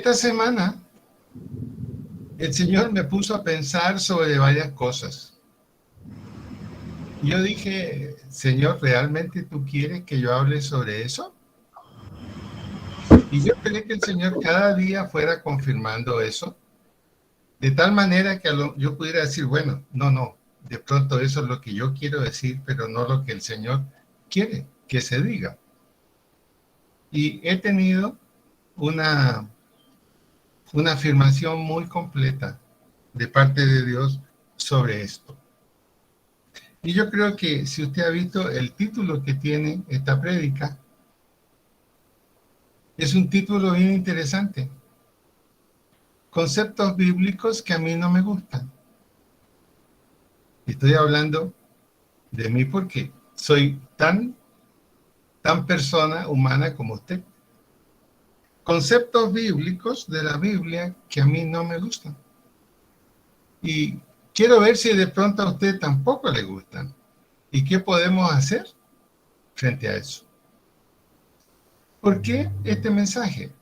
esta semana el Señor me puso a pensar sobre varias cosas. Yo dije, Señor, ¿realmente tú quieres que yo hable sobre eso? Y yo creí que el Señor cada día fuera confirmando eso, de tal manera que yo pudiera decir, bueno, no, de pronto eso es lo que yo quiero decir, pero no lo que el Señor quiere que se diga. Y he tenido una afirmación muy completa de parte de Dios sobre esto. Y yo creo que si usted ha visto el título que tiene esta prédica, es un título bien interesante. Conceptos bíblicos que a mí no me gustan. Estoy hablando de mí porque soy tan persona humana como usted. Conceptos bíblicos de la Biblia que a mí no me gustan. Y quiero ver si de pronto a usted tampoco le gustan. ¿Y qué podemos hacer frente a eso? ¿Por qué este mensaje?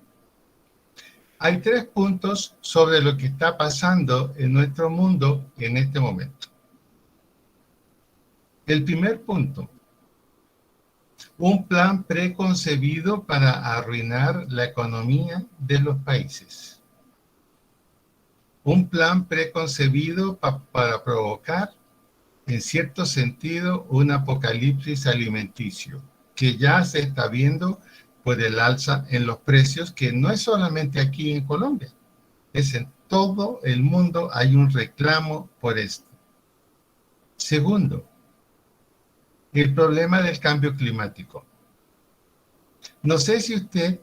Hay 3 puntos sobre lo que está pasando en nuestro mundo en este momento. El primer punto, un plan preconcebido para arruinar la economía de los países. Un plan preconcebido para provocar, en cierto sentido, un apocalipsis alimenticio, que ya se está viendo por el alza en los precios, que no es solamente aquí en Colombia, es en todo el mundo hay un reclamo por esto. Segundo, el problema del cambio climático. No sé si usted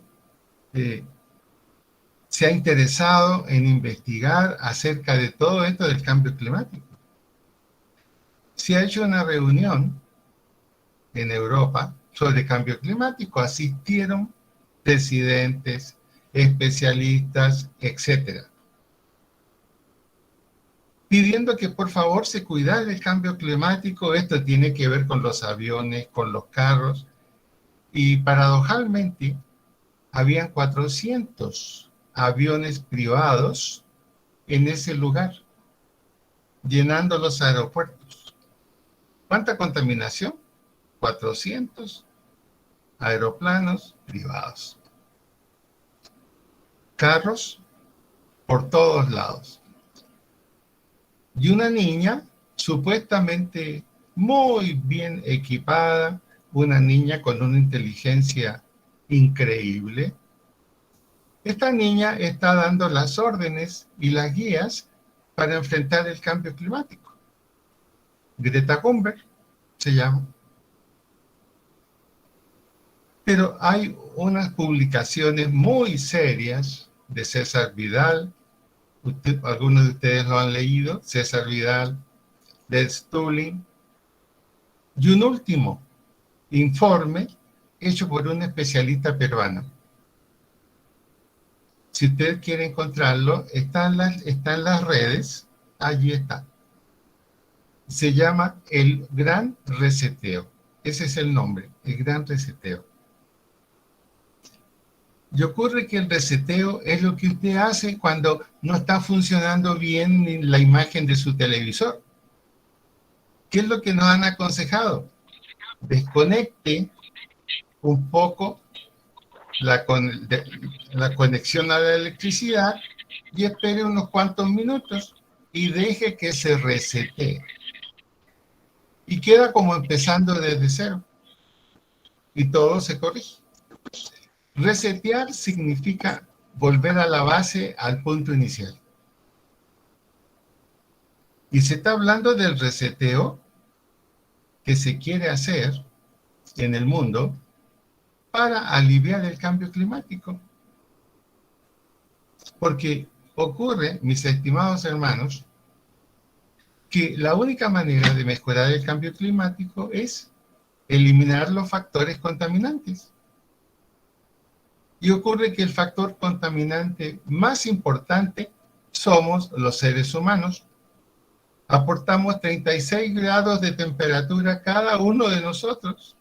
se ha interesado en investigar acerca de todo esto del cambio climático. Se ha hecho una reunión en Europa sobre cambio climático. Asistieron presidentes, especialistas, etcétera, pidiendo que por favor se cuidara del cambio climático. Esto tiene que ver con los aviones, con los carros, y paradojalmente habían 400 aviones privados en ese lugar, llenando los aeropuertos. ¿Cuánta contaminación? 400 aeroplanos privados. Carros por todos lados. Y una niña supuestamente muy bien equipada, una niña con una inteligencia increíble. Esta niña está dando las órdenes y las guías para enfrentar el cambio climático. Greta Thunberg se llama. Pero hay unas publicaciones muy serias de César Vidal. Algunos de ustedes lo han leído, César Vidal, de Stulin, y un último informe hecho por un especialista peruano. Si usted quiere encontrarlo, está en las redes, allí está. Se llama El Gran Reseteo. Ese es el nombre, El Gran Reseteo. Y ocurre que el reseteo es lo que usted hace cuando no está funcionando bien la imagen de su televisor. ¿Qué es lo que nos han aconsejado? Desconecte un poco la conexión a la electricidad y espere unos cuantos minutos y deje que se resetee. Y queda como empezando desde cero. Y todo se corrige. Resetear significa volver a la base, al punto inicial. Y se está hablando del reseteo que se quiere hacer en el mundo para aliviar el cambio climático. Porque ocurre, mis estimados hermanos, que la única manera de mejorar el cambio climático es eliminar los factores contaminantes. Y ocurre que el factor contaminante más importante somos los seres humanos. Aportamos 36 grados de temperatura cada uno de nosotros.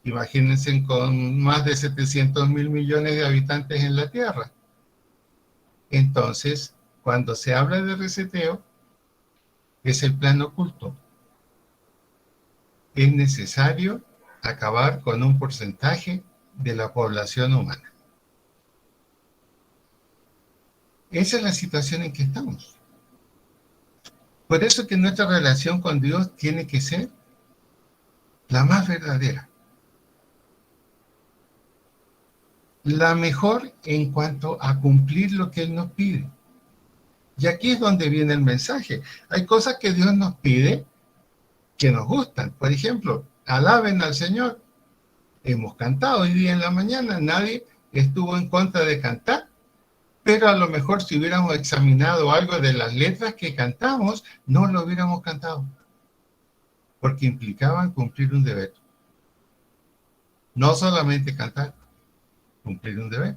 Imagínense con más de 700 mil millones de habitantes en la Tierra. entonces, cuando se habla de reseteo, es el plan oculto. Es necesario acabar con un porcentaje de la población humana. Esa es la situación en que estamos. Por eso que nuestra relación con Dios tiene que ser la más verdadera. La mejor en cuanto a cumplir lo que Él nos pide. Y aquí es donde viene el mensaje. Hay cosas que Dios nos pide que nos gustan. Por ejemplo, alaben al Señor. Hemos cantado hoy día en la mañana, nadie estuvo en contra de cantar, pero a lo mejor si hubiéramos examinado algo de las letras que cantamos, no lo hubiéramos cantado, porque implicaban cumplir un deber. No solamente cantar, cumplir un deber.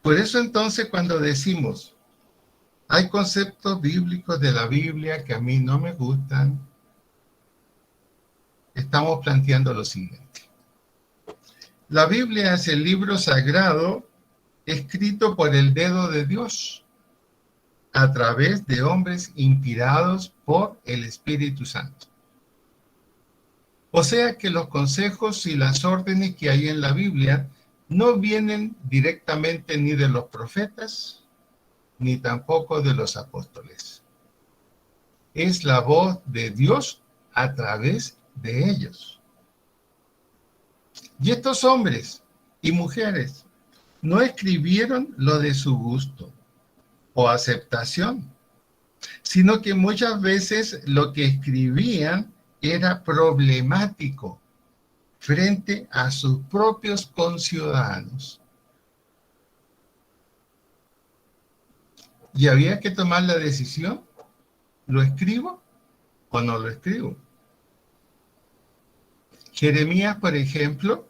Por eso entonces cuando decimos, hay conceptos bíblicos de la Biblia que a mí no me gustan, estamos planteando lo siguiente. La Biblia es el libro sagrado escrito por el dedo de Dios a través de hombres inspirados por el Espíritu Santo. O sea que los consejos y las órdenes que hay en la Biblia no vienen directamente ni de los profetas, ni tampoco de los apóstoles. Es la voz de Dios a través de ellos. Y estos hombres y mujeres no escribieron lo de su gusto o aceptación, sino que muchas veces lo que escribían era problemático frente a sus propios conciudadanos. Y había que tomar la decisión, ¿lo escribo o no lo escribo? Jeremías, por ejemplo,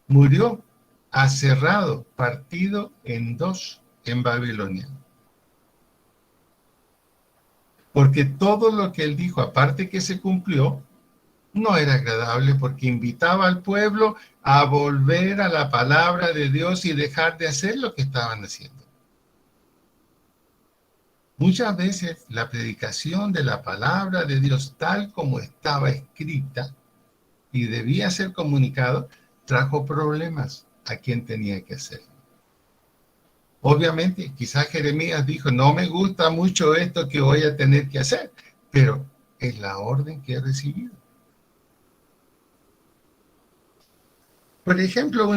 murió aserrado, partido en dos en Babilonia. Porque todo lo que él dijo, aparte que se cumplió, no era agradable porque invitaba al pueblo a volver a la palabra de Dios y dejar de hacer lo que estaban haciendo. Muchas veces la predicación de la palabra de Dios tal como estaba escrita y debía ser comunicado, trajo problemas a quien tenía que hacerlo. Obviamente, quizás Jeremías dijo, no me gusta mucho esto que voy a tener que hacer, pero es la orden que he recibido. Por ejemplo,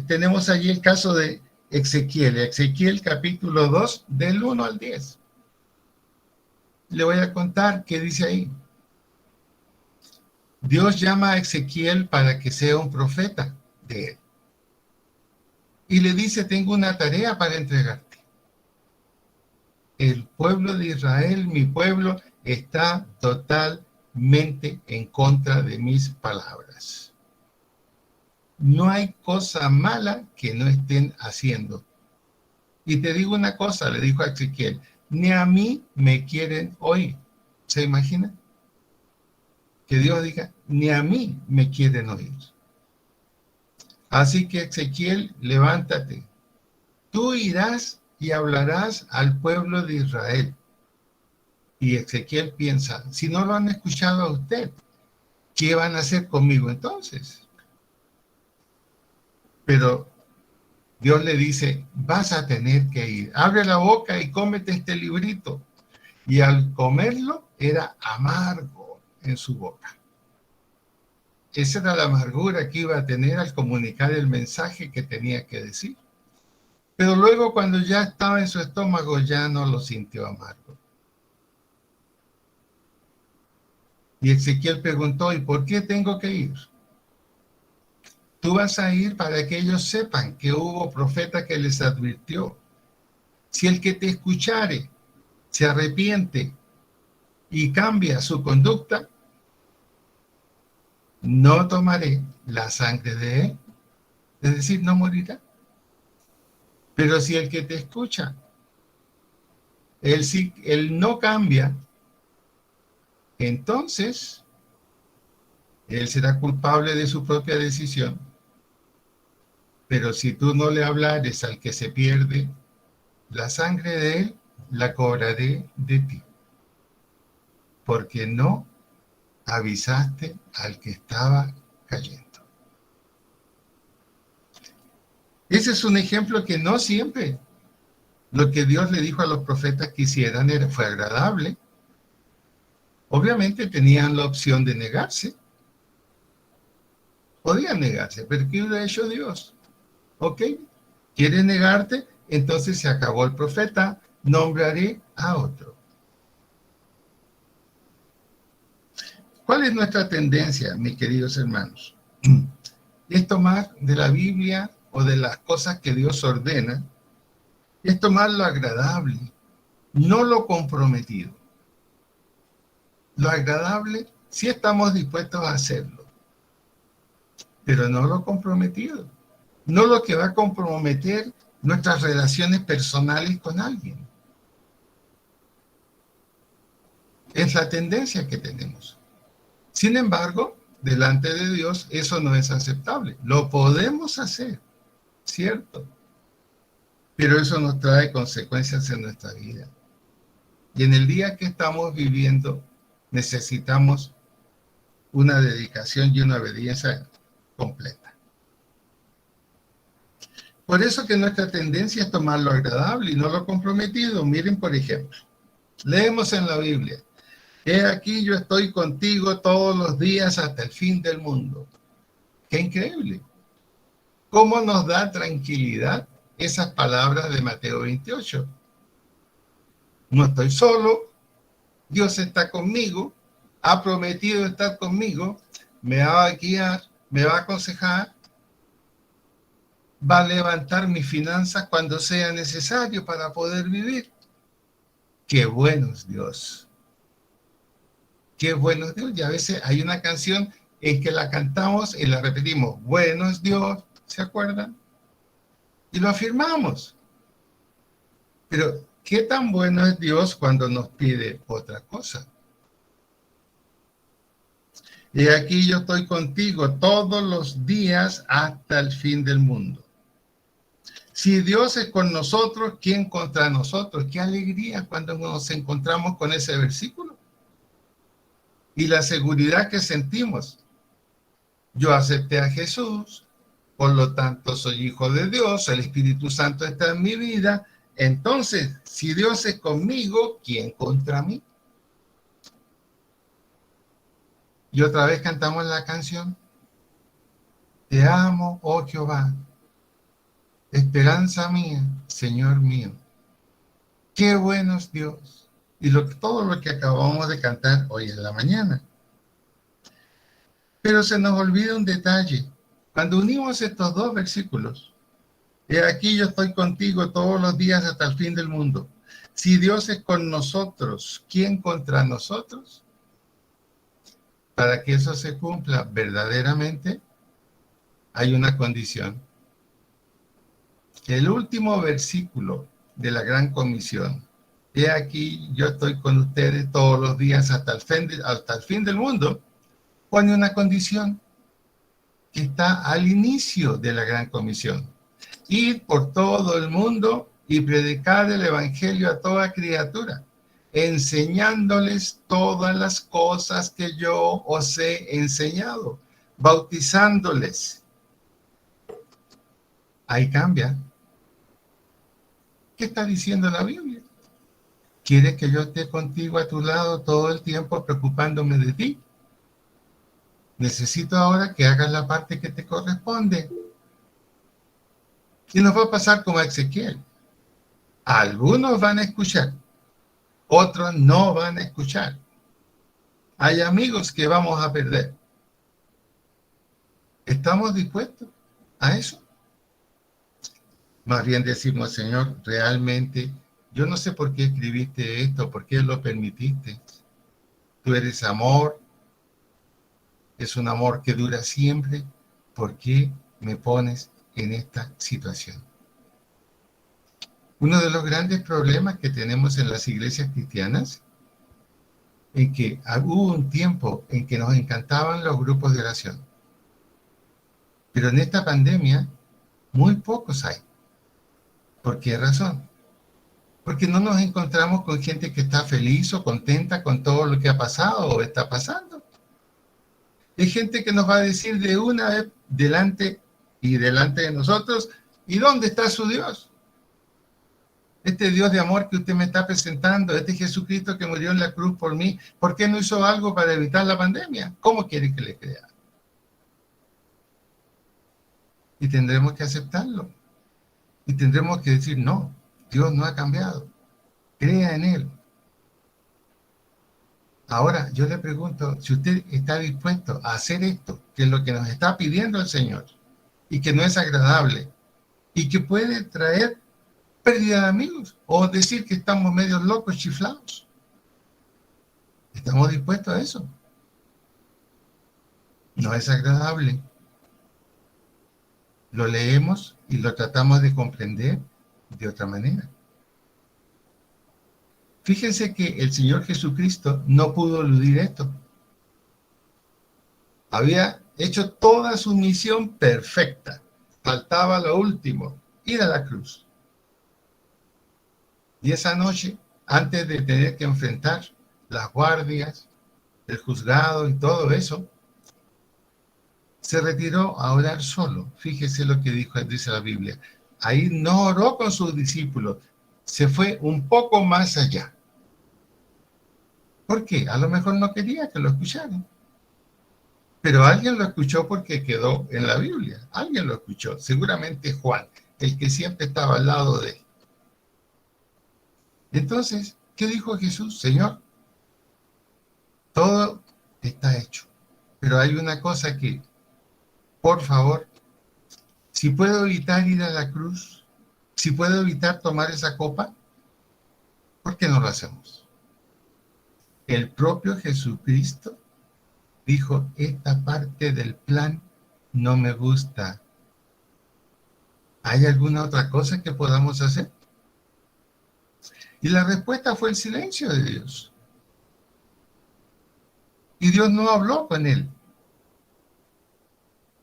tenemos allí el caso de Ezequiel capítulo 2, del 1 al 10. Le voy a contar qué dice ahí. Dios llama a Ezequiel para que sea un profeta de él. Y le dice, tengo una tarea para entregarte. El pueblo de Israel, mi pueblo, está totalmente en contra de mis palabras. No hay cosa mala que no estén haciendo. Y te digo una cosa, le dijo a Ezequiel, ni a mí me quieren oír. ¿Se imagina? Que Dios diga, ni a mí me quieren oír. Así que Ezequiel, levántate. Tú irás y hablarás al pueblo de Israel. Y Ezequiel piensa, si no lo han escuchado a usted, ¿qué van a hacer conmigo entonces? Pero Dios le dice, vas a tener que ir. Abre la boca y cómete este librito. Y al comerlo era amargo en su boca. Esa era la amargura que iba a tener al comunicar el mensaje que tenía que decir. Pero luego cuando ya estaba en su estómago ya no lo sintió amargo. Y Ezequiel preguntó, ¿y por qué tengo que ir? Tú vas a ir para que ellos sepan que hubo profeta que les advirtió. Si el que te escuchare se arrepiente y cambia su conducta, no tomaré la sangre de él. Es decir, no morirá. Pero si el que te escucha, él no cambia, entonces él será culpable de su propia decisión. Pero si tú no le hablares al que se pierde, la sangre de él la cobraré de ti, porque no avisaste al que estaba cayendo. Ese es un ejemplo que no siempre lo que Dios le dijo a los profetas que hicieran fue agradable. Obviamente tenían la opción de negarse. Podían negarse, pero ¿qué hubiera hecho Dios? Ok, ¿quieres negarte? Entonces se acabó el profeta, nombraré a otro. ¿Cuál es nuestra tendencia, mis queridos hermanos? Es tomar de la Biblia o de las cosas que Dios ordena, es tomar lo agradable, no lo comprometido. Lo agradable, sí estamos dispuestos a hacerlo, pero no lo comprometido. No lo que va a comprometer nuestras relaciones personales con alguien. Es la tendencia que tenemos. Sin embargo, delante de Dios eso no es aceptable. Lo podemos hacer, ¿cierto? Pero eso nos trae consecuencias en nuestra vida. Y en el día que estamos viviendo, necesitamos una dedicación y una obediencia completa. Por eso que nuestra tendencia es tomar lo agradable y no lo comprometido. Miren, por ejemplo, leemos en la Biblia: he aquí yo estoy contigo todos los días hasta el fin del mundo. ¡Qué increíble! ¿Cómo nos da tranquilidad esas palabras de Mateo 28? No estoy solo, Dios está conmigo, ha prometido estar conmigo, me va a guiar, me va a aconsejar, va a levantar mis finanzas cuando sea necesario para poder vivir. ¡Qué bueno es Dios! ¡Qué bueno es Dios! Y a veces hay una canción en que la cantamos y la repetimos: bueno es Dios, ¿se acuerdan? Y lo afirmamos. Pero, ¿qué tan bueno es Dios cuando nos pide otra cosa? Y aquí yo estoy contigo todos los días hasta el fin del mundo. Si Dios es con nosotros, ¿quién contra nosotros? Qué alegría cuando nos encontramos con ese versículo. Y la seguridad que sentimos. Yo acepté a Jesús, por lo tanto soy hijo de Dios, el Espíritu Santo está en mi vida. Entonces, si Dios es conmigo, ¿quién contra mí? Y otra vez cantamos la canción: te amo, oh Jehová, esperanza mía, Señor mío. Qué bueno es Dios. Y todo lo que acabamos de cantar hoy en la mañana. Pero se nos olvida un detalle. Cuando unimos estos dos versículos: he aquí yo estoy contigo todos los días hasta el fin del mundo. Si Dios es con nosotros, ¿quién contra nosotros? Para que eso se cumpla verdaderamente, hay una condición. El último versículo de la Gran Comisión: he aquí yo estoy con ustedes todos los días hasta el fin del mundo, pone una condición que está al inicio de la Gran Comisión: ir por todo el mundo y predicar el Evangelio a toda criatura, enseñándoles todas las cosas que yo os he enseñado, bautizándoles. Ahí cambia. ¿Qué está diciendo la Biblia? ¿Quieres que yo esté contigo a tu lado todo el tiempo preocupándome de ti? Necesito ahora que hagas la parte que te corresponde. Y nos va a pasar como a Ezequiel. Algunos van a escuchar, otros no van a escuchar. Hay amigos que vamos a perder. ¿Estamos dispuestos a eso? Más bien decimos: Señor, realmente yo no sé por qué escribiste esto, por qué lo permitiste. Tú eres amor, es un amor que dura siempre. ¿Por qué me pones en esta situación? Uno de los grandes problemas que tenemos en las iglesias cristianas es que hubo un tiempo en que nos encantaban los grupos de oración. Pero en esta pandemia Muy pocos hay. ¿Por qué razón? Porque no nos encontramos con gente que está feliz o contenta con todo lo que ha pasado o está pasando. Hay gente que nos va a decir de una vez delante de nosotros, ¿y dónde está su Dios? Este Dios de amor que usted me está presentando, este Jesucristo que murió en la cruz por mí, ¿por qué no hizo algo para evitar la pandemia? ¿Cómo quiere que le crea? Y tendremos que aceptarlo. Y tendremos que decir, no, Dios no ha cambiado. Crea en Él. Ahora, yo le pregunto, si usted está dispuesto a hacer esto, que es lo que nos está pidiendo el Señor, y que no es agradable, y que puede traer pérdida de amigos, o decir que estamos medios locos, chiflados. ¿Estamos dispuestos a eso? No es agradable. Lo leemos y lo tratamos de comprender de otra manera. Fíjense que el Señor Jesucristo no pudo eludir esto. Había hecho toda su misión perfecta. Faltaba lo último, ir a la cruz. Y esa noche, antes de tener que enfrentar las guardias, el juzgado y todo eso, se retiró a orar solo. Fíjese lo que dice la Biblia. Ahí no oró con sus discípulos, se fue un poco más allá. ¿Por qué? A lo mejor no quería que lo escucharan. Pero alguien lo escuchó porque quedó en la Biblia. Alguien lo escuchó. Seguramente Juan, el que siempre estaba al lado de él. Entonces, ¿qué dijo Jesús? Señor, todo está hecho. Pero hay una cosa que, por favor, si puedo evitar ir a la cruz, si puedo evitar tomar esa copa, ¿por qué no lo hacemos? El propio Jesucristo dijo, esta parte del plan no me gusta. ¿Hay alguna otra cosa que podamos hacer? Y la respuesta fue el silencio de Dios. Y Dios no habló con él.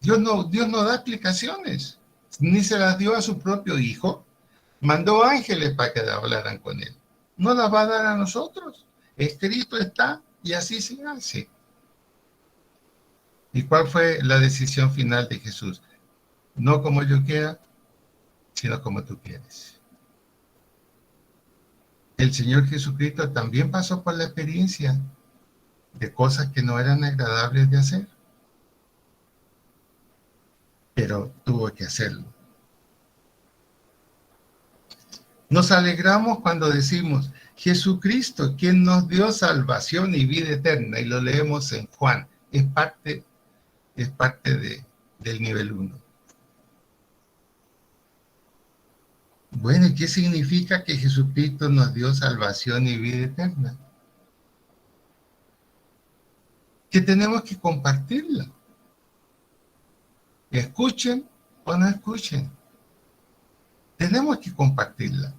Dios no da explicaciones, ni se las dio a su propio hijo. Mandó ángeles para que hablaran con él. No las va a dar a nosotros. Escrito está y así se hace. ¿Y cuál fue la decisión final de Jesús? No como yo quiera, sino como tú quieres. El Señor Jesucristo también pasó por la experiencia de cosas que no eran agradables de hacer, pero tuvo que hacerlo. Nos alegramos cuando decimos, Jesucristo, quien nos dio salvación y vida eterna, y lo leemos en Juan, es parte del nivel 1. Bueno, ¿y qué significa que Jesucristo nos dio salvación y vida eterna? Que tenemos que compartirla. Escuchen o no escuchen. Tenemos que compartirla.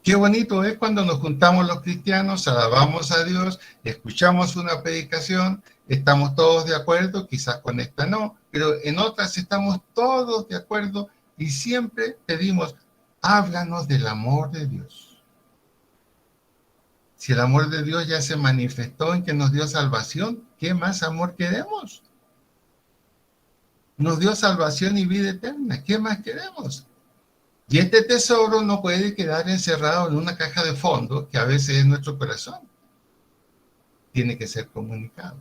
Qué bonito es cuando nos juntamos los cristianos, alabamos a Dios, escuchamos una predicación, estamos todos de acuerdo, quizás con esta no, pero en otras estamos todos de acuerdo y siempre pedimos, háblanos del amor de Dios. Si el amor de Dios ya se manifestó en que nos dio salvación, ¿qué más amor queremos? Nos dio salvación y vida eterna, ¿qué más queremos? Y este tesoro no puede quedar encerrado en una caja de fondo, que a veces es nuestro corazón. Tiene que ser comunicado.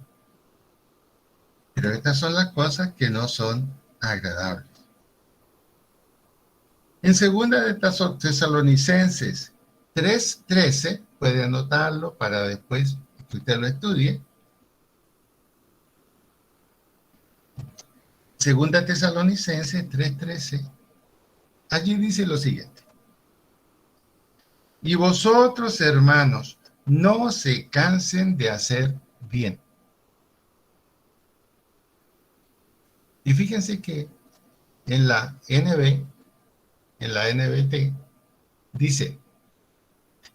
Pero estas son las cosas que no son agradables. En segunda de Tesalonicenses 3:13, puede anotarlo para después que usted lo estudie. Segunda Tesalonicenses 3:13. Allí dice lo siguiente. Y vosotros, hermanos, no se cansen de hacer bien. Y fíjense que en la NBT, dice,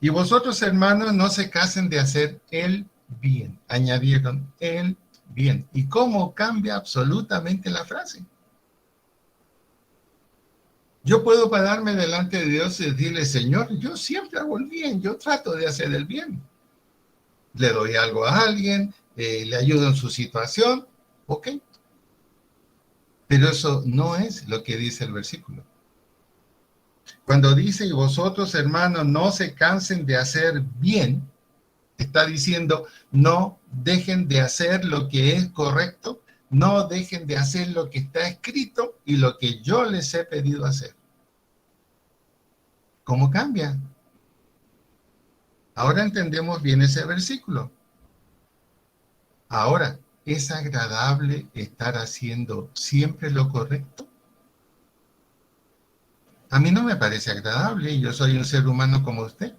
y vosotros, hermanos, no se cansen de hacer el bien. Añadieron el bien. ¿Y cómo cambia absolutamente la frase? Yo puedo pararme delante de Dios y decirle, Señor, yo siempre hago el bien, yo trato de hacer el bien. Le doy algo a alguien, le ayudo en su situación, ok. Pero eso no es lo que dice el versículo. Cuando dice, y vosotros, hermanos, no se cansen de hacer bien, está diciendo, no dejen de hacer lo que es correcto, no dejen de hacer lo que está escrito y lo que yo les he pedido hacer. ¿Cómo cambia? Ahora entendemos bien ese versículo. Ahora, ¿es agradable estar haciendo siempre lo correcto? A mí no me parece agradable, yo soy un ser humano como usted.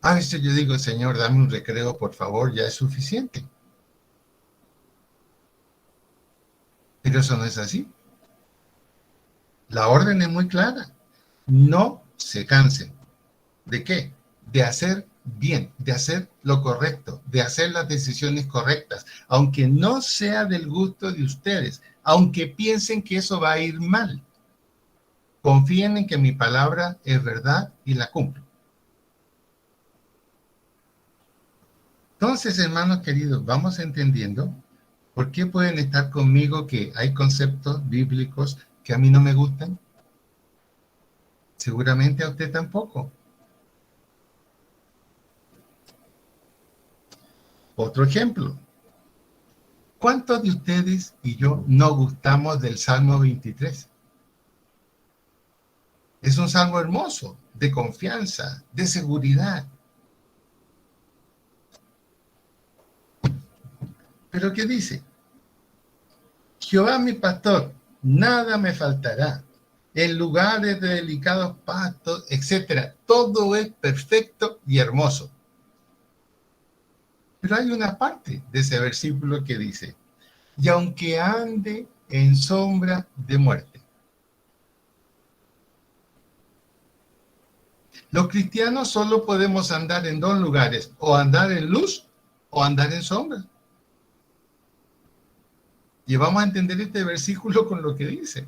A veces yo digo, Señor, dame un recreo, por favor, ya es suficiente. Pero eso no es así. La orden es muy clara. No se cansen. ¿De qué? De hacer bien, de hacer lo correcto, de hacer las decisiones correctas, aunque no sea del gusto de ustedes, aunque piensen que eso va a ir mal. Confíen en que mi palabra es verdad y la cumplo. Entonces, hermanos queridos, vamos entendiendo por qué pueden estar conmigo que hay conceptos bíblicos que a mí no me gustan. Seguramente a usted tampoco. Otro ejemplo. ¿Cuántos de ustedes y yo no gustamos del Salmo 23? Es un salmo hermoso, de confianza, de seguridad. ¿Pero qué dice? Jehová mi pastor, nada me faltará. En lugares de delicados pastos, etc. Todo es perfecto y hermoso. Pero hay una parte de ese versículo que dice, y aunque ande en sombra de muerte. Los cristianos solo podemos andar en dos lugares, o andar en luz o andar en sombra. Y vamos a entender este versículo con lo que dice.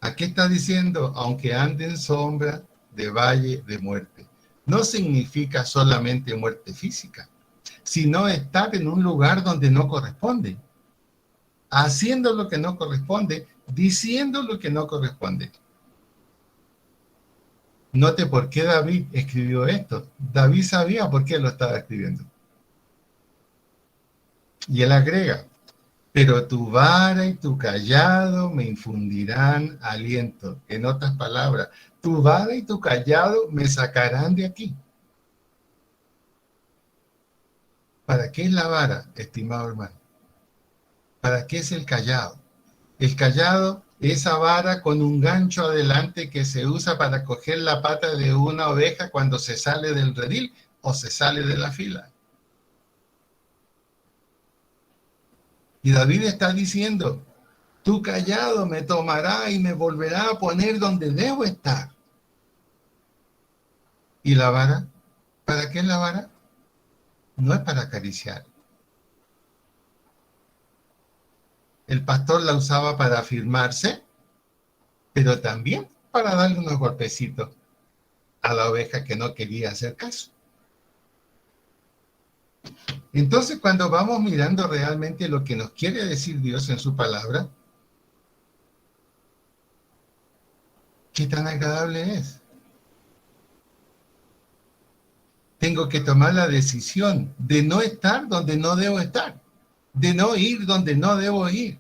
Aquí está diciendo, aunque ande en sombra de valle de muerte. No significa solamente muerte física, sino estar en un lugar donde no corresponde, haciendo lo que no corresponde, diciendo lo que no corresponde. Note por qué David escribió esto. David sabía por qué lo estaba escribiendo. Y él agrega, pero tu vara y tu callado me infundirán aliento. En otras palabras, tu vara y tu callado me sacarán de aquí. ¿Para qué es la vara, estimado hermano? ¿Para qué es el callado? El callado, esa vara con un gancho adelante que se usa para coger la pata de una oveja cuando se sale del redil o se sale de la fila. Y David está diciendo, tu callado me tomará y me volverá a poner donde debo estar. ¿Y la vara? ¿Para qué es la vara? No es para acariciar. El pastor la usaba para afirmarse, pero también para darle unos golpecitos a la oveja que no quería hacer caso. Entonces, cuando vamos mirando realmente lo que nos quiere decir Dios en su palabra, ¿qué tan agradable es? Tengo que tomar la decisión de no estar donde no debo estar, de no ir donde no debo ir,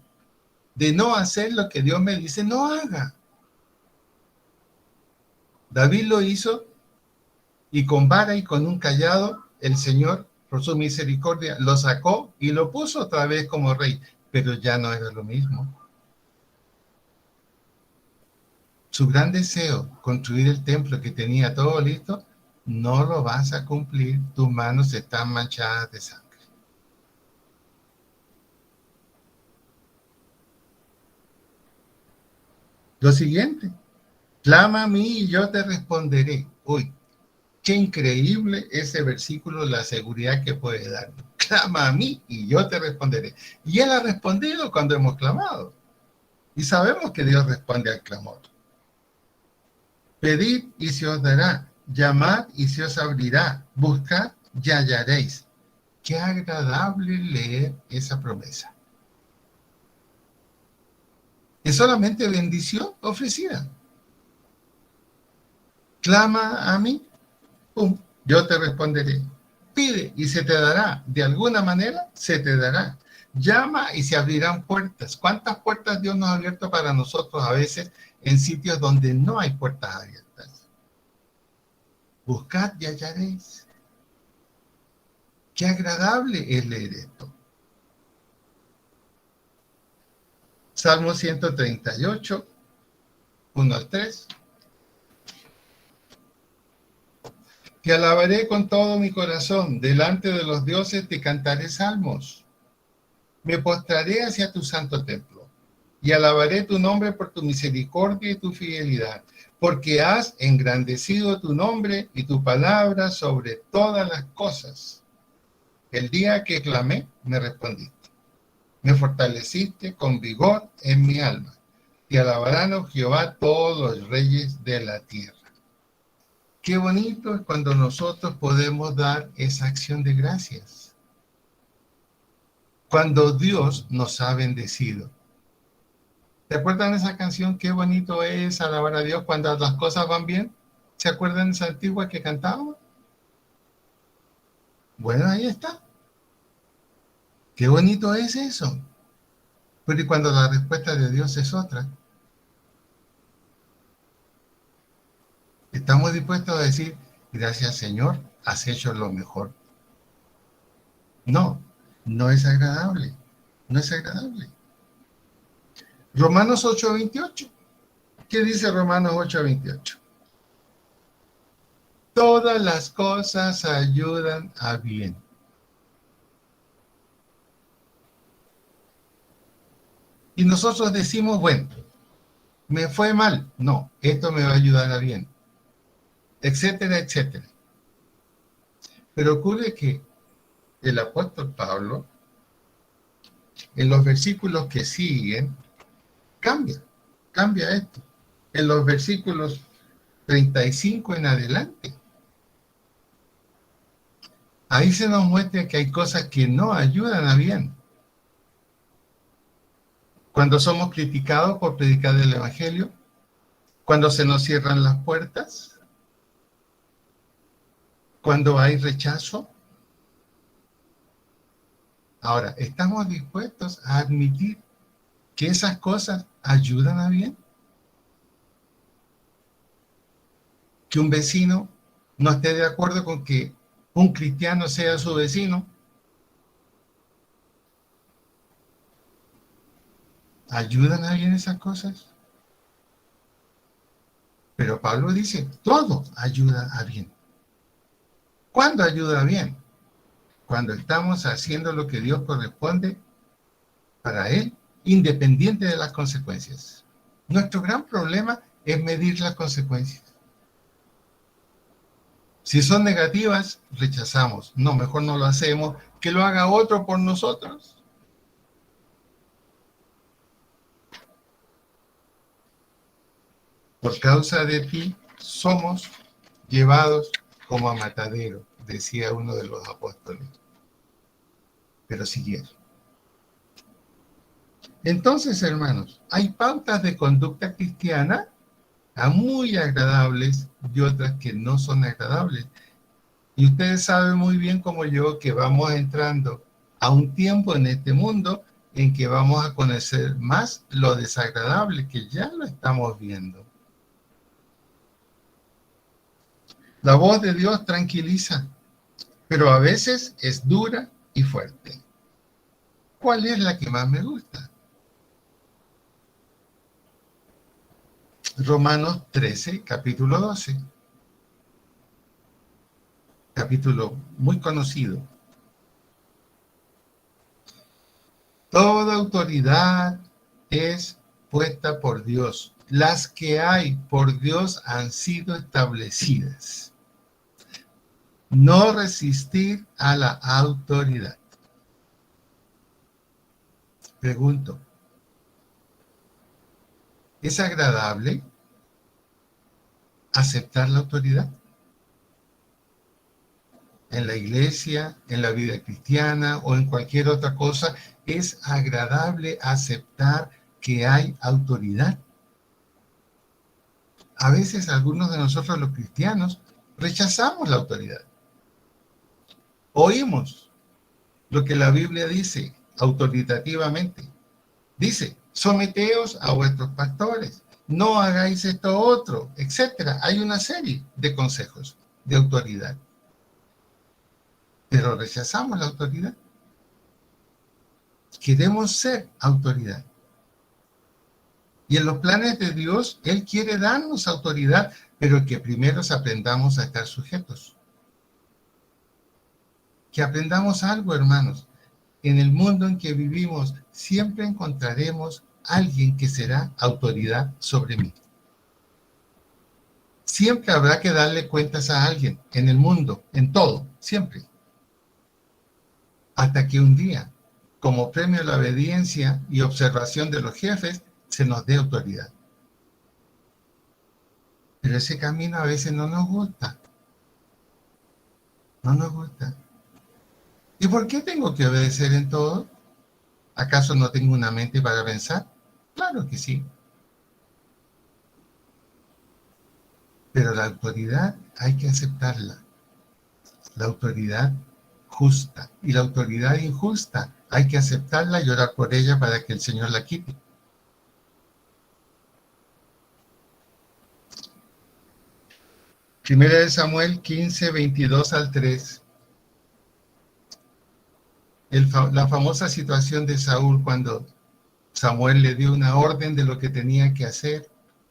de no hacer lo que Dios me dice no haga. David lo hizo y con vara y con un callado el Señor, por su misericordia, lo sacó y lo puso otra vez como rey, pero ya no era lo mismo. Su gran deseo, construir el templo que tenía todo listo, no lo vas a cumplir, tus manos están manchadas de sangre. Lo siguiente, clama a mí y yo te responderé. Uy, qué increíble ese versículo, la seguridad que puede dar. Clama a mí y yo te responderé. Y Él ha respondido cuando hemos clamado. Y sabemos que Dios responde al clamor. Pedid y se os dará, llamad y se os abrirá, buscad y hallaréis. Qué agradable leer esa promesa. Es solamente bendición ofrecida. Clama a mí, pum, yo te responderé. Pide y se te dará. De alguna manera se te dará. Llama y se abrirán puertas. ¿Cuántas puertas Dios nos ha abierto para nosotros a veces en sitios donde no hay puertas abiertas? Buscad y hallaréis. Qué agradable es leer esto. Salmo 138, 1 al 3. Te alabaré con todo mi corazón, delante de los dioses te cantaré salmos. Me postraré hacia tu santo templo y alabaré tu nombre por tu misericordia y tu fidelidad, porque has engrandecido tu nombre y tu palabra sobre todas las cosas. El día que clamé, me respondiste. Me fortaleciste con vigor en mi alma. Te alabarán, oh Jehová, todos los reyes de la tierra. Qué bonito es cuando nosotros podemos dar esa acción de gracias. Cuando Dios nos ha bendecido. ¿Se acuerdan de esa canción? Qué bonito es alabar a Dios cuando las cosas van bien. ¿Se acuerdan de esa antigua que cantábamos? Bueno, ahí está. Qué bonito es eso. Pero ¿y cuando la respuesta de Dios es otra? ¿Estamos dispuestos a decir, gracias Señor, has hecho lo mejor? No, no es agradable. No es agradable. Romanos 8:28. ¿Qué dice Romanos 8:28? Todas las cosas ayudan a bien. Y nosotros decimos, bueno, me fue mal. No, esto me va a ayudar a bien. Etcétera, etcétera. Pero ocurre que el apóstol Pablo, en los versículos que siguen, cambia esto. En los versículos 35 en adelante. Ahí se nos muestra que hay cosas que no ayudan a bien. Cuando somos criticados por predicar el Evangelio, cuando se nos cierran las puertas, cuando hay rechazo. Ahora, ¿estamos dispuestos a admitir que esas cosas ayudan a bien? Que un vecino no esté de acuerdo con que un cristiano sea su vecino. ¿Ayudan a bien esas cosas? Pero Pablo dice, todo ayuda a bien. ¿Cuándo ayuda a bien? Cuando estamos haciendo lo que Dios corresponde para Él, independiente de las consecuencias. Nuestro gran problema es medir las consecuencias. Si son negativas, rechazamos. No, mejor no lo hacemos, que lo haga otro por nosotros. Por causa de ti somos llevados como a matadero, decía uno de los apóstoles. Pero siguieron. Entonces, hermanos, hay pautas de conducta cristiana muy agradables y otras que no son agradables. Y ustedes saben muy bien como yo que vamos entrando a un tiempo en este mundo en que vamos a conocer más lo desagradable, que ya lo estamos viendo. La voz de Dios tranquiliza, pero a veces es dura y fuerte. ¿Cuál es la que más me gusta? Romanos 13, capítulo 12. Capítulo muy conocido. Toda autoridad es puesta por Dios. Las que hay por Dios han sido establecidas. No resistir a la autoridad. Pregunto, ¿Es agradable aceptar la autoridad? En la iglesia, en la vida cristiana o en cualquier otra cosa, ¿es agradable aceptar que hay autoridad? A veces algunos de nosotros los cristianos rechazamos la autoridad. Oímos lo que la Biblia dice autoritativamente. Dice, someteos a vuestros pastores, no hagáis esto otro, etcétera. Hay una serie de consejos de autoridad. Pero rechazamos la autoridad. Queremos ser autoridad. Y en los planes de Dios, Él quiere darnos autoridad, pero que primero aprendamos a estar sujetos. Que aprendamos algo, hermanos. En el mundo en que vivimos, siempre encontraremos alguien que será autoridad sobre mí. Siempre habrá que darle cuentas a alguien, en el mundo, en todo, siempre. Hasta que un día, como premio a la obediencia y observación de los jefes, se nos dé autoridad. Pero ese camino a veces no nos gusta. No nos gusta. ¿Y por qué tengo que obedecer en todo? ¿Acaso no tengo una mente para pensar? Claro que sí. Pero la autoridad hay que aceptarla. La autoridad justa y la autoridad injusta hay que aceptarla y orar por ella para que el Señor la quite. Primera de Samuel 15, 22 al 3. La famosa situación de Saúl cuando Samuel le dio una orden de lo que tenía que hacer,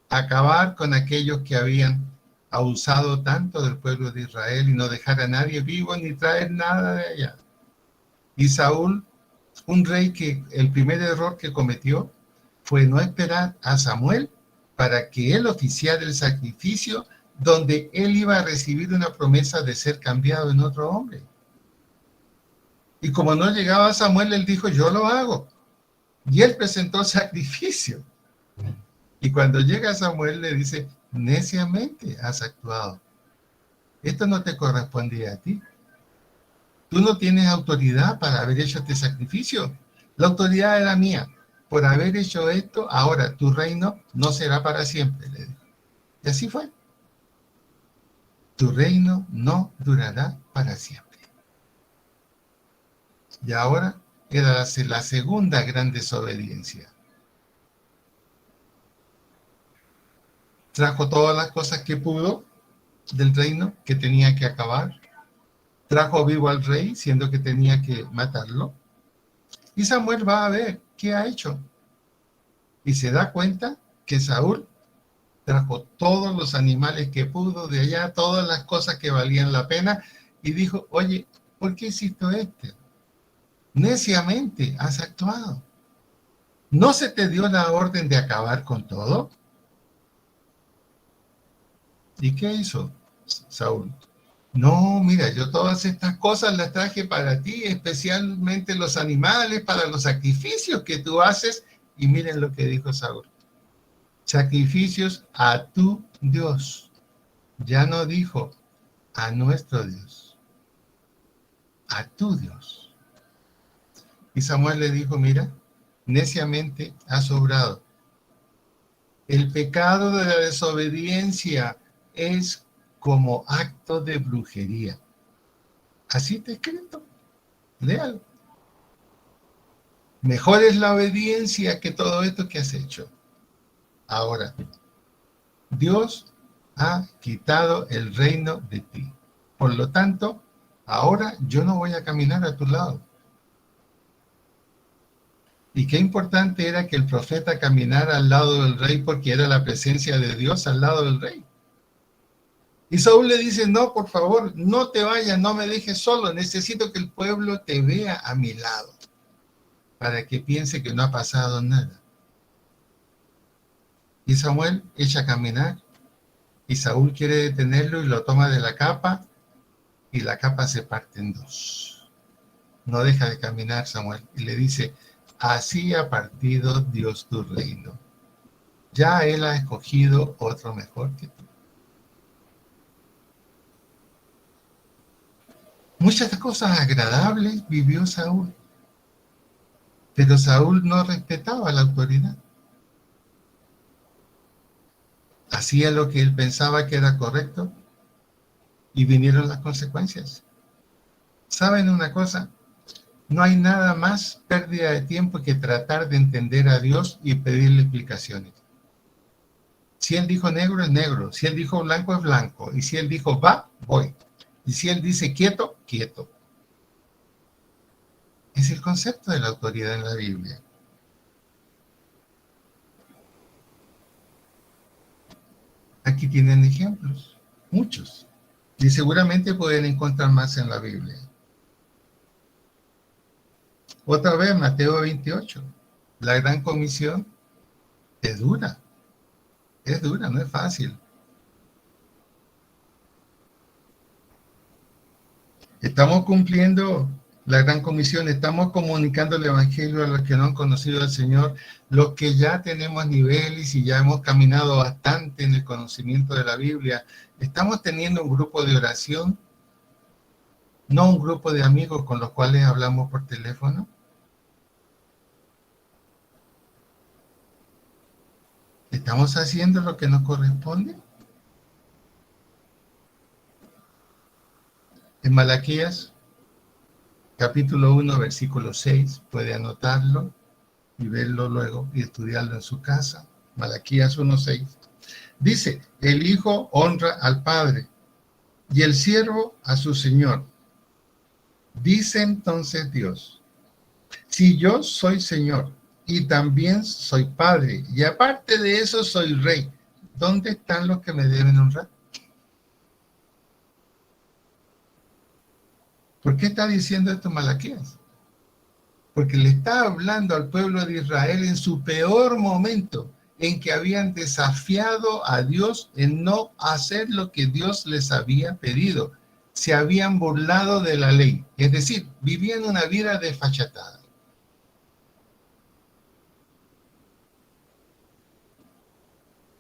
acabar con aquellos que habían abusado tanto del pueblo de Israel y no dejar a nadie vivo ni traer nada de allá. Y Saúl, un rey que el primer error que cometió fue no esperar a Samuel para que él oficiara el sacrificio donde él iba a recibir una promesa de ser cambiado en otro hombre. Y como no llegaba Samuel, él dijo, yo lo hago. Y él presentó el sacrificio. Y cuando llega Samuel le dice, neciamente has actuado. Esto no te correspondía a ti. Tú no tienes autoridad para haber hecho este sacrificio. La autoridad era mía. Por haber hecho esto, ahora tu reino no será para siempre, le dijo. Y así fue. Tu reino no durará para siempre. Y ahora era la segunda gran desobediencia. Trajo todas las cosas que pudo del reino que tenía que acabar. Trajo vivo al rey, siendo que tenía que matarlo. Y Samuel va a ver qué ha hecho. Y se da cuenta que Saúl trajo todos los animales que pudo de allá, todas las cosas que valían la pena, y dijo, oye, ¿por qué hiciste esto? Neciamente has actuado. ¿No se te dio la orden de acabar con todo? ¿Y qué hizo Saúl? No, mira, yo todas estas cosas las traje para ti, especialmente los animales, para los sacrificios que tú haces. Y miren lo que dijo Saúl. Sacrificios a tu Dios. Ya no dijo a nuestro Dios, a tu Dios. Y Samuel le dijo, mira, neciamente has obrado. El pecado de la desobediencia es como acto de brujería. Así está escrito. Léalo. Mejor es la obediencia que todo esto que has hecho. Ahora, Dios ha quitado el reino de ti. Por lo tanto, ahora yo no voy a caminar a tu lado. Y qué importante era que el profeta caminara al lado del rey porque era la presencia de Dios al lado del rey. Y Saúl le dice, no, por favor, no te vayas, no me dejes solo, necesito que el pueblo te vea a mi lado para que piense que no ha pasado nada. Y Samuel echa a caminar y Saúl quiere detenerlo y lo toma de la capa y la capa se parte en dos. No deja de caminar Samuel y le dice, así ha partido Dios tu reino. Ya Él ha escogido otro mejor que tú. Muchas cosas agradables vivió Saúl, pero Saúl no respetaba la autoridad. Hacía lo que él pensaba que era correcto y vinieron las consecuencias. ¿Saben una cosa? No hay nada más pérdida de tiempo que tratar de entender a Dios y pedirle explicaciones. Si Él dijo negro, es negro. Si Él dijo blanco, es blanco. Y si Él dijo va, voy. Y si Él dice quieto, quieto. Es el concepto de la autoridad en la Biblia. Aquí tienen ejemplos, muchos. Y seguramente pueden encontrar más en la Biblia. Otra vez, Mateo 28. La gran comisión es dura, no es fácil. Estamos cumpliendo la gran comisión, estamos comunicando el Evangelio a los que no han conocido al Señor, los que ya tenemos niveles y ya hemos caminado bastante en el conocimiento de la Biblia. Estamos teniendo un grupo de oración, no un grupo de amigos con los cuales hablamos por teléfono. ¿Estamos haciendo lo que nos corresponde? En Malaquías, capítulo 1, versículo 6, puede anotarlo y verlo luego y estudiarlo en su casa. Malaquías 1:6. Dice, el hijo honra al padre y el siervo a su señor. Dice entonces Dios, si yo soy señor y también soy padre y aparte de eso soy rey, ¿dónde están los que me deben honrar? ¿Por qué está diciendo esto Malaquías? Porque le está hablando al pueblo de Israel en su peor momento, en que habían desafiado a Dios en no hacer lo que Dios les había pedido. Se habían burlado de la ley, es decir, vivían una vida desfachatada.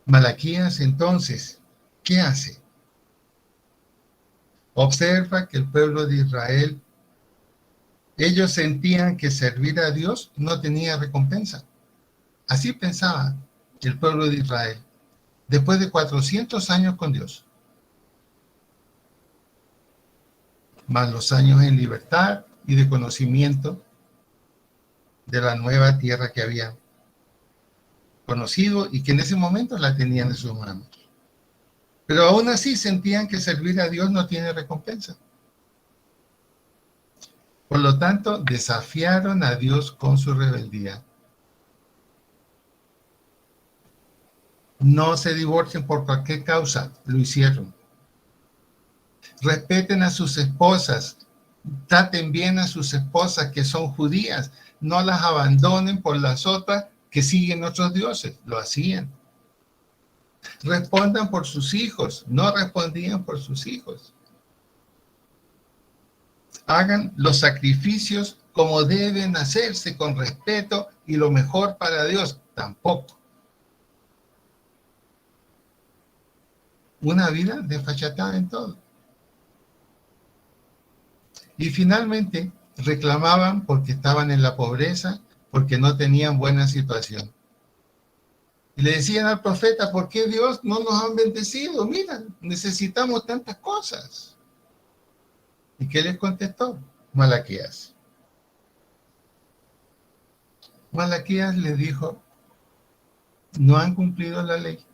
Malaquías entonces, ¿qué hace? Observa que el pueblo de Israel, ellos sentían que servir a Dios no tenía recompensa. Así pensaba el pueblo de Israel, después de 400 años con Dios, más los años en libertad y de conocimiento de la nueva tierra que habían conocido y que en ese momento la tenían en sus manos. Pero aún así sentían que servir a Dios no tiene recompensa. Por lo tanto, desafiaron a Dios con su rebeldía. No se divorcien por cualquier causa, lo hicieron. Respeten a sus esposas, traten bien a sus esposas que son judías, no las abandonen por las otras que siguen otros dioses, lo hacían. Respondan por sus hijos, no respondían por sus hijos. Hagan los sacrificios como deben hacerse, con respeto y lo mejor para Dios, tampoco. Una vida desfachatada en todo. Y finalmente reclamaban porque estaban en la pobreza, porque no tenían buena situación. Y le decían al profeta, ¿por qué Dios no nos ha bendecido? Mira, necesitamos tantas cosas. ¿Y qué les contestó? Malaquías. Malaquías les dijo, no han cumplido la ley.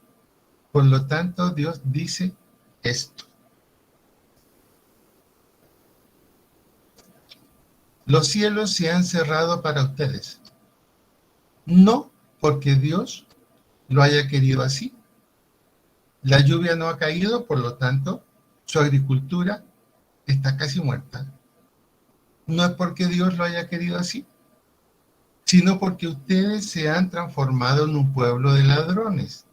Por lo tanto, Dios dice esto. Los cielos se han cerrado para ustedes. No porque Dios lo haya querido así. La lluvia no ha caído, por lo tanto, su agricultura está casi muerta. No es porque Dios lo haya querido así, sino porque ustedes se han transformado en un pueblo de ladrones.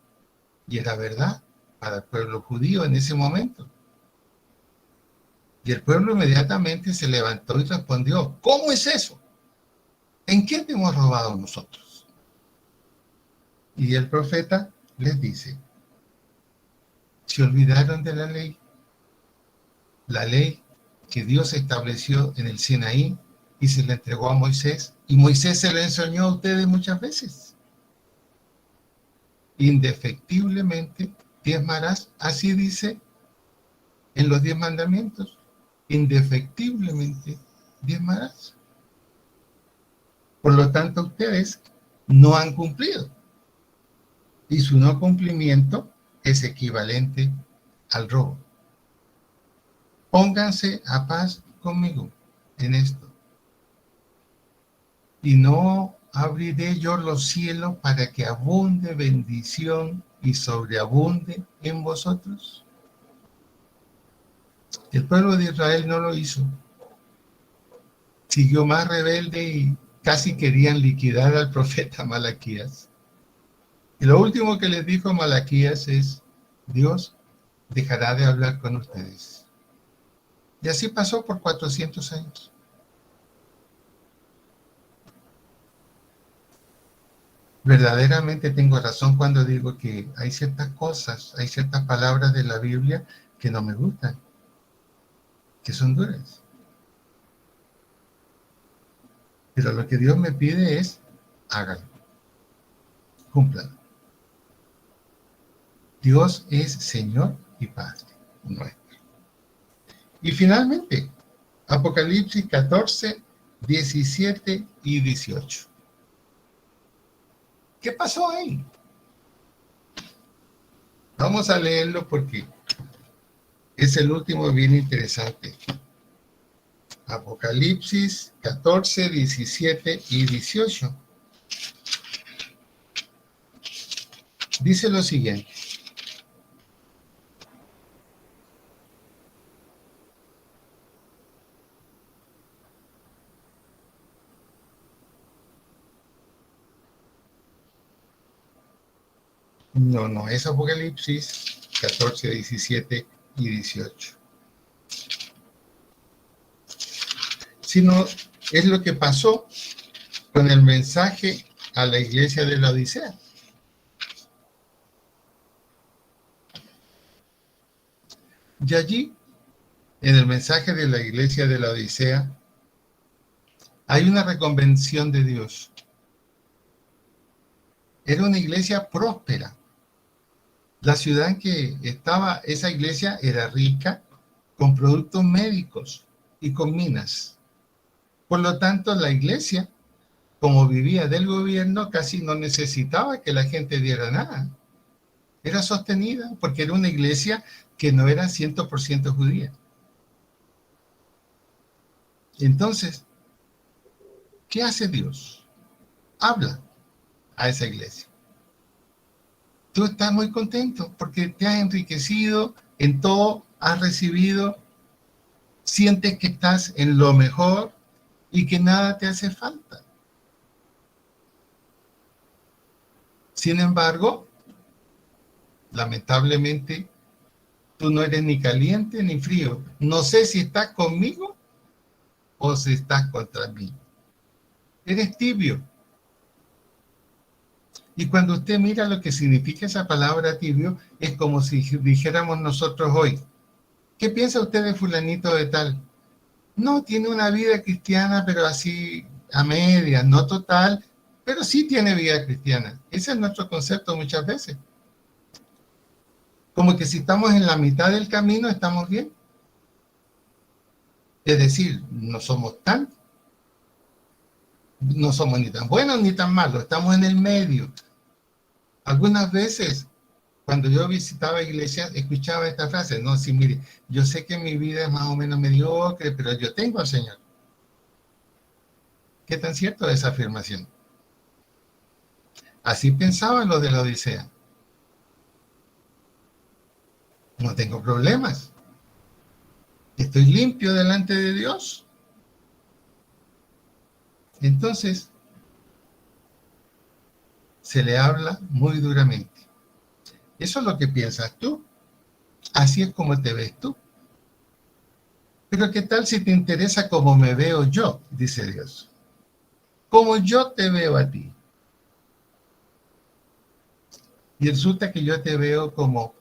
Y era verdad para el pueblo judío en ese momento. Y el pueblo inmediatamente se levantó y respondió, ¿cómo es eso? ¿En qué te hemos robado nosotros? Y el profeta les dice, se olvidaron de la ley que Dios estableció en el Sinaí y se la entregó a Moisés, y Moisés se la enseñó a ustedes muchas veces. Indefectiblemente diezmarás, así dice en los 10 mandamientos, indefectiblemente diezmarás. Por lo tanto, ustedes no han cumplido. Y su no cumplimiento es equivalente al robo. Pónganse a paz conmigo en esto. Y no abriré yo los cielos para que abunde bendición y sobreabunde en vosotros. El pueblo de Israel no lo hizo. Siguió más rebelde y casi querían liquidar al profeta Malaquías. Y lo último que les dijo Malaquías es, Dios dejará de hablar con ustedes. Y así pasó por 400 años. Verdaderamente tengo razón cuando digo que hay ciertas cosas, hay ciertas palabras de la Biblia que no me gustan, que son duras. Pero lo que Dios me pide es, hágalo, cúmplalo. Dios es Señor y Padre nuestro. Y finalmente, Apocalipsis 14, 17 y 18. ¿Qué pasó ahí? Vamos a leerlo porque es el último bien interesante. Apocalipsis 14, 17 y 18. Dice lo siguiente. No es Apocalipsis 14, 17 y 18. Sino es lo que pasó con el mensaje a la iglesia de la Odisea. Y allí, en el mensaje de la iglesia de la Odisea, hay una reconvención de Dios. Era una iglesia próspera. La ciudad en que estaba esa iglesia era rica, con productos médicos y con minas. Por lo tanto, la iglesia, como vivía del gobierno, casi no necesitaba que la gente diera nada. Era sostenida porque era una iglesia que no era 100% judía. Entonces, ¿qué hace Dios? Habla a esa iglesia. Tú estás muy contento porque te has enriquecido en todo, has recibido, sientes que estás en lo mejor y que nada te hace falta. Sin embargo, lamentablemente, tú no eres ni caliente ni frío. No sé si estás conmigo o si estás contra mí. Eres tibio. Y cuando usted mira lo que significa esa palabra tibio, es como si dijéramos nosotros hoy, ¿qué piensa usted de fulanito de tal? No, tiene una vida cristiana, pero así a medias, no total, pero sí tiene vida cristiana. Ese es nuestro concepto muchas veces. Como que si estamos en la mitad del camino, estamos bien. Es decir, no somos ni tan buenos ni tan malos, estamos en el medio. Algunas veces, cuando yo visitaba iglesias, escuchaba esta frase, no, sí, mire, yo sé que mi vida es más o menos mediocre, pero yo tengo al Señor. ¿Qué tan cierto es esa afirmación? Así pensaban los de la Odisea. No tengo problemas. Estoy limpio delante de Dios. Entonces, se le habla muy duramente. Eso es lo que piensas tú. Así es como te ves tú. Pero ¿qué tal si te interesa cómo me veo yo? Dice Dios. Como yo te veo a ti. Y resulta que yo te veo como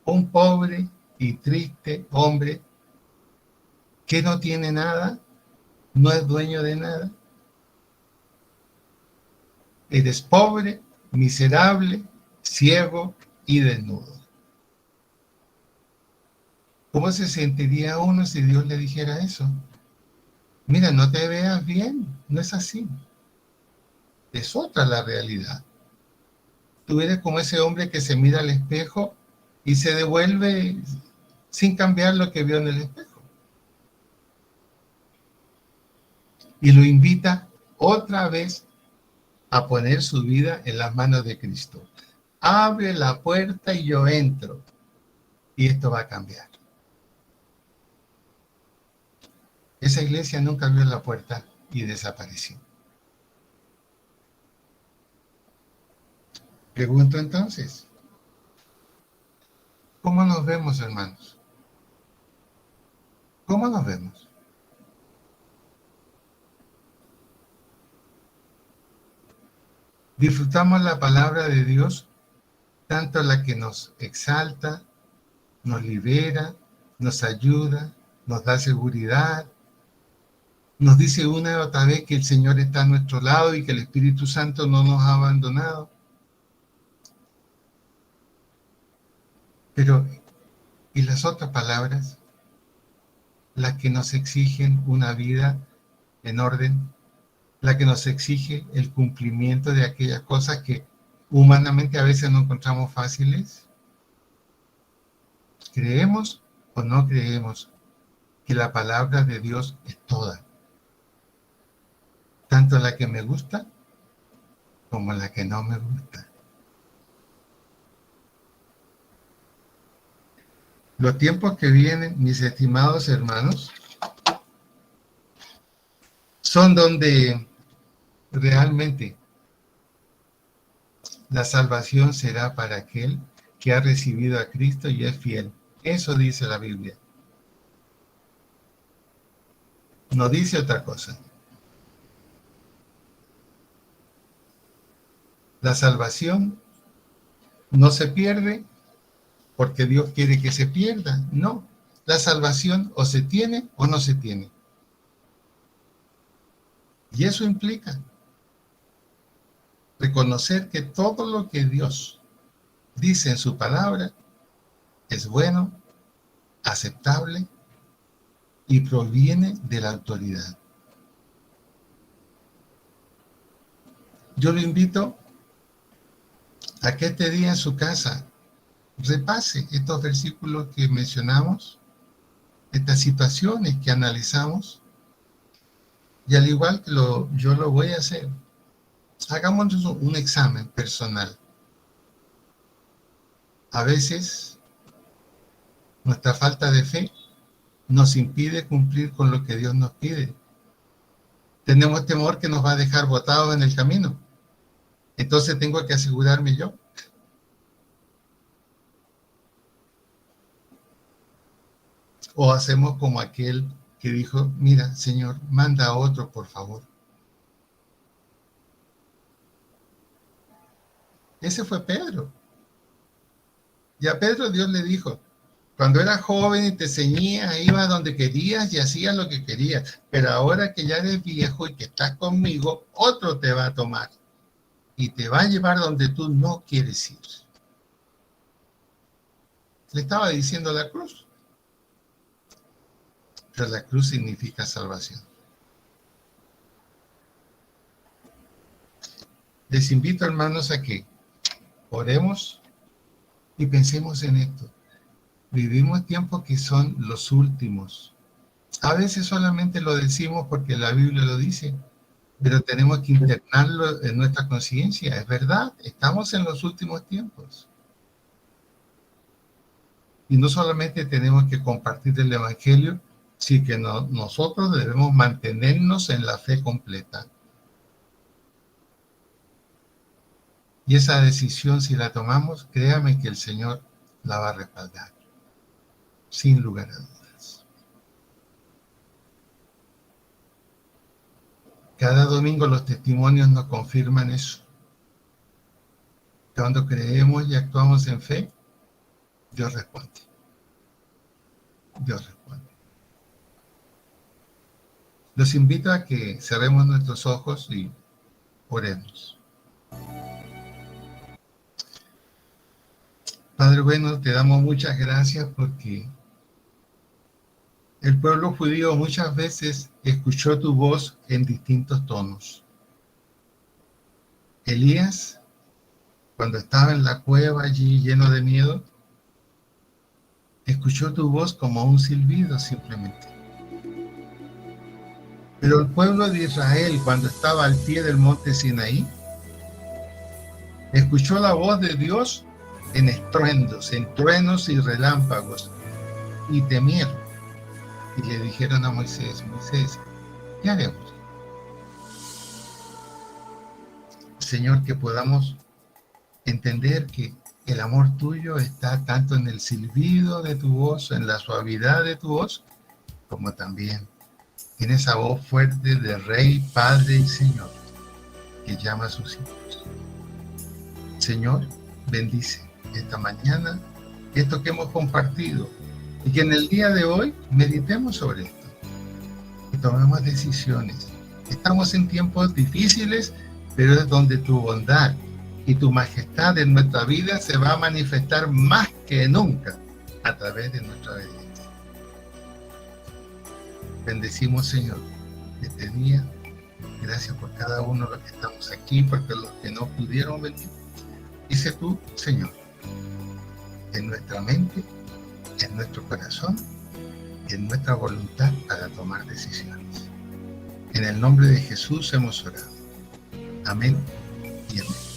un pobre y triste hombre que no tiene nada, no es dueño de nada. Eres pobre, miserable, ciego y desnudo. ¿Cómo se sentiría uno si Dios le dijera eso? Mira, no te veas bien, no es así. Es otra la realidad. Tú eres como ese hombre que se mira al espejo y se devuelve sin cambiar lo que vio en el espejo. Y lo invita otra vez a poner su vida en las manos de Cristo. Abre la puerta y yo entro. Y esto va a cambiar. Esa iglesia nunca abrió la puerta y desapareció. Pregunto entonces, ¿cómo nos vemos, hermanos? ¿Cómo nos vemos? Disfrutamos la palabra de Dios, tanto la que nos exalta, nos libera, nos ayuda, nos da seguridad, nos dice una y otra vez que el Señor está a nuestro lado y que el Espíritu Santo no nos ha abandonado. Pero, ¿y las otras palabras? Las que nos exigen una vida en orden, la que nos exige el cumplimiento de aquellas cosas que humanamente a veces no encontramos fáciles. ¿Creemos o no creemos que la palabra de Dios es toda? Tanto la que me gusta como la que no me gusta. Los tiempos que vienen, mis estimados hermanos, son donde realmente la salvación será para aquel que ha recibido a Cristo y es fiel. Eso dice la Biblia. No dice otra cosa. La salvación no se pierde porque Dios quiere que se pierda. No. La salvación o se tiene o no se tiene. Y eso implica reconocer que todo lo que Dios dice en su palabra es bueno, aceptable y proviene de la autoridad. Yo lo invito a que este día en su casa repase estos versículos que mencionamos, estas situaciones que analizamos, y al igual que yo lo voy a hacer, hagamos un examen personal. A veces nuestra falta de fe nos impide cumplir con lo que Dios nos pide. Tenemos temor que nos va a dejar botados en el camino. Entonces tengo que asegurarme yo. O hacemos como aquel que dijo, mira, Señor, manda a otro, por favor. Ese fue Pedro. Y a Pedro Dios le dijo, cuando eras joven y te ceñías, ibas donde querías y hacías lo que querías. Pero ahora que ya eres viejo y que estás conmigo, otro te va a tomar y te va a llevar donde tú no quieres ir. Le estaba diciendo la cruz. Pero la cruz significa salvación. Les invito, hermanos, a que oremos y pensemos en esto. Vivimos tiempos que son los últimos. A veces solamente lo decimos porque la Biblia lo dice, pero tenemos que internarlo en nuestra conciencia. Es verdad, estamos en los últimos tiempos. Y no solamente tenemos que compartir el Evangelio, sino que nosotros debemos mantenernos en la fe completa. Y esa decisión, si la tomamos, créame que el Señor la va a respaldar, sin lugar a dudas. Cada domingo los testimonios nos confirman eso. Cuando creemos y actuamos en fe, Dios responde. Dios responde. Los invito a que cerremos nuestros ojos y oremos. Padre bueno, te damos muchas gracias porque el pueblo judío muchas veces escuchó tu voz en distintos tonos. Elías, cuando estaba en la cueva allí lleno de miedo, escuchó tu voz como un silbido simplemente. Pero el pueblo de Israel, cuando estaba al pie del monte Sinaí, escuchó la voz de Dios en estruendos, en truenos y relámpagos, y temieron. Y le dijeron a Moisés, Moisés, ¿qué haremos? Señor, que podamos entender que el amor tuyo está tanto en el silbido de tu voz, en la suavidad de tu voz, como también en esa voz fuerte de Rey, Padre y Señor, que llama a sus hijos. Señor, bendice esta mañana esto que hemos compartido y que en el día de hoy meditemos sobre esto y tomemos decisiones. Estamos en tiempos difíciles, pero es donde tu bondad y tu majestad en nuestra vida se va a manifestar más que nunca a través de nuestra obediencia. Bendecimos, Señor, este día. Gracias por cada uno de los que estamos aquí, porque los que no pudieron venir, dice tú, Señor, en nuestra mente, en nuestro corazón, en nuestra voluntad para tomar decisiones. En el nombre de Jesús hemos orado. Amén y amén.